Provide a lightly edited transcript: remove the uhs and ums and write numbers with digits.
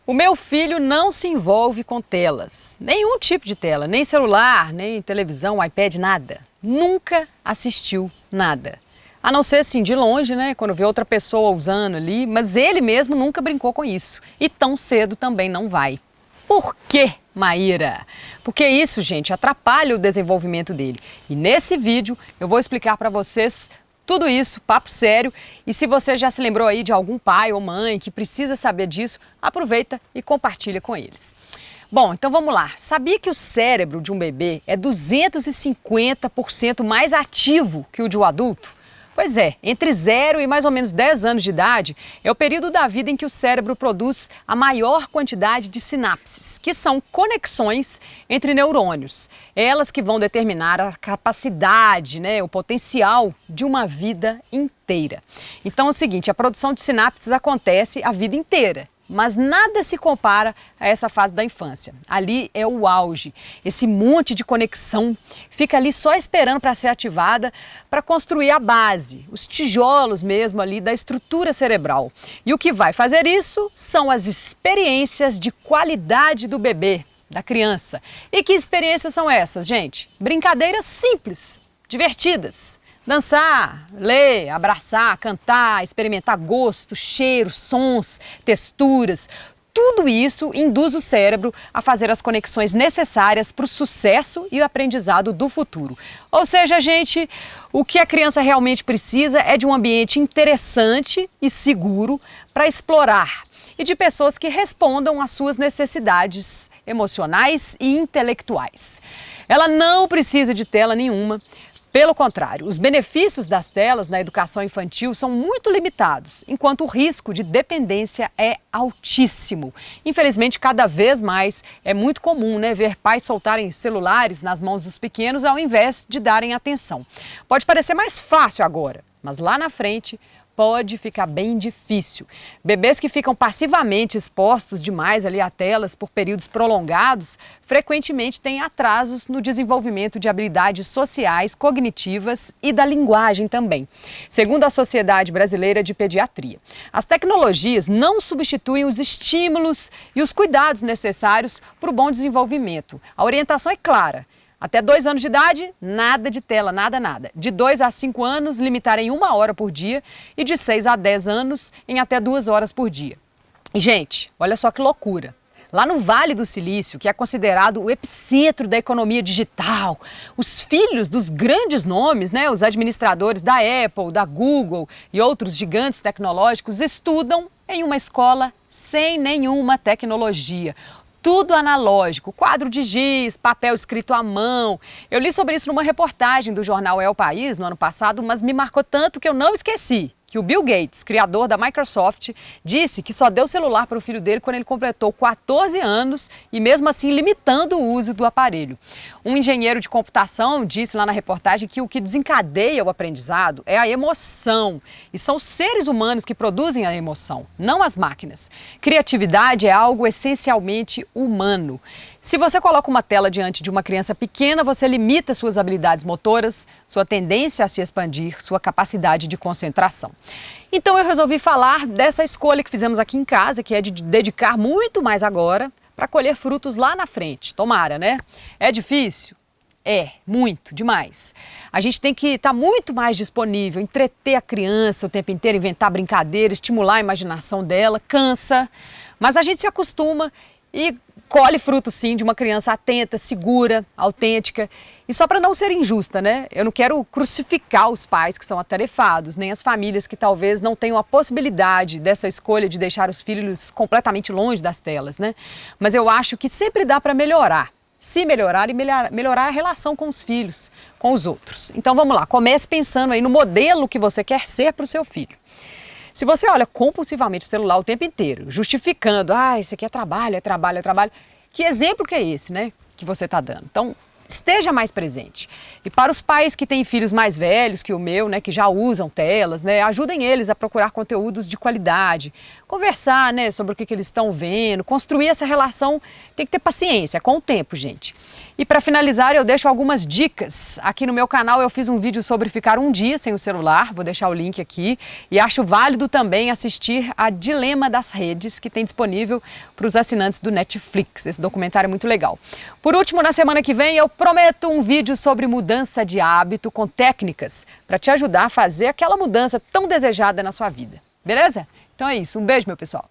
O meu filho não se envolve com telas, nenhum tipo de tela, nem celular, nem televisão, iPad, nada. Nunca assistiu nada. A não ser assim, de longe, né, quando vê outra pessoa usando ali, mas ele mesmo nunca brincou com isso. E tão cedo também não vai. Por quê, Maíra? Porque isso, gente, atrapalha o desenvolvimento dele. E nesse vídeo eu vou explicar para vocês tudo isso, papo sério, e se você já se lembrou aí de algum pai ou mãe que precisa saber disso, aproveita e compartilha com eles. Bom, então vamos lá. Sabia que o cérebro de um bebê é 250% mais ativo que o de um adulto? Pois é, entre 0 e mais ou menos 10 anos de idade é o período da vida em que o cérebro produz a maior quantidade de sinapses, que são conexões entre neurônios. Elas que vão determinar a capacidade, o potencial de uma vida inteira. Então é o seguinte, a produção de sinapses acontece a vida inteira. Mas nada se compara a essa fase da infância. Ali é o auge, esse monte de conexão fica ali só esperando para ser ativada para construir a base, os tijolos mesmo ali da estrutura cerebral. E o que vai fazer isso são as experiências de qualidade do bebê, da criança. E que experiências são essas, gente? Brincadeiras simples, divertidas. Dançar, ler, abraçar, cantar, experimentar gostos, cheiros, sons, texturas. Tudo isso induz o cérebro a fazer as conexões necessárias para o sucesso e o aprendizado do futuro. Ou seja, gente, o que a criança realmente precisa é de um ambiente interessante e seguro para explorar e de pessoas que respondam às suas necessidades emocionais e intelectuais. Ela não precisa de tela nenhuma. Pelo contrário, os benefícios das telas na educação infantil são muito limitados, enquanto o risco de dependência é altíssimo. Infelizmente, cada vez mais é muito comum ver pais soltarem celulares nas mãos dos pequenos ao invés de darem atenção. Pode parecer mais fácil agora, mas lá na frente pode ficar bem difícil. Bebês que ficam passivamente expostos demais ali a telas por períodos prolongados, frequentemente têm atrasos no desenvolvimento de habilidades sociais, cognitivas e da linguagem também, segundo a Sociedade Brasileira de Pediatria. As tecnologias não substituem os estímulos e os cuidados necessários para o bom desenvolvimento. A orientação é clara. Até 2 anos de idade, nada de tela, nada. De 2 a 5 anos, limitar em 1 hora por dia e de 6 a 10 anos em até 2 horas por dia. E, gente, olha só que loucura. Lá no Vale do Silício, que é considerado o epicentro da economia digital, os filhos dos grandes nomes, os administradores da Apple, da Google e outros gigantes tecnológicos estudam em uma escola sem nenhuma tecnologia. Tudo analógico, quadro de giz, papel escrito à mão. Eu li sobre isso numa reportagem do jornal É o País no ano passado, mas me marcou tanto que eu não esqueci que o Bill Gates, criador da Microsoft, disse que só deu celular para o filho dele quando ele completou 14 anos e mesmo assim limitando o uso do aparelho. Um engenheiro de computação disse lá na reportagem que o que desencadeia o aprendizado é a emoção. E são os seres humanos que produzem a emoção, não as máquinas. Criatividade é algo essencialmente humano. Se você coloca uma tela diante de uma criança pequena, você limita suas habilidades motoras, sua tendência a se expandir, sua capacidade de concentração. Então eu resolvi falar dessa escolha que fizemos aqui em casa, que é de dedicar muito mais agora para colher frutos lá na frente. Tomara, né? É difícil? É, muito, demais. A gente tem que estar muito mais disponível, entreter a criança o tempo inteiro, inventar brincadeira, estimular a imaginação dela, cansa, mas a gente se acostuma e colhe fruto sim de uma criança atenta, segura, autêntica. E só para não ser injusta, eu não quero crucificar os pais que são atarefados, nem as famílias que talvez não tenham a possibilidade dessa escolha de deixar os filhos completamente longe das telas, Mas eu acho que sempre dá para melhorar. Se melhorar e melhorar a relação com os filhos, com os outros. Então vamos lá, comece pensando aí no modelo que você quer ser para o seu filho. Se você olha compulsivamente o celular o tempo inteiro, justificando, isso aqui é trabalho, que exemplo que é esse, que você está dando? Então, esteja mais presente. E para os pais que têm filhos mais velhos que o meu, né, que já usam telas, né, ajudem eles a procurar conteúdos de qualidade, conversar, né, sobre o que eles estão vendo, construir essa relação. Tem que ter paciência com o tempo, gente. E para finalizar, eu deixo algumas dicas. Aqui no meu canal eu fiz um vídeo sobre ficar um dia sem o celular, vou deixar o link aqui. E acho válido também assistir a Dilema das Redes, que tem disponível para os assinantes do Netflix. Esse documentário é muito legal. Por último, na semana que vem eu prometo um vídeo sobre mudança de hábito com técnicas para te ajudar a fazer aquela mudança tão desejada na sua vida. Beleza? Então é isso. Um beijo, meu pessoal.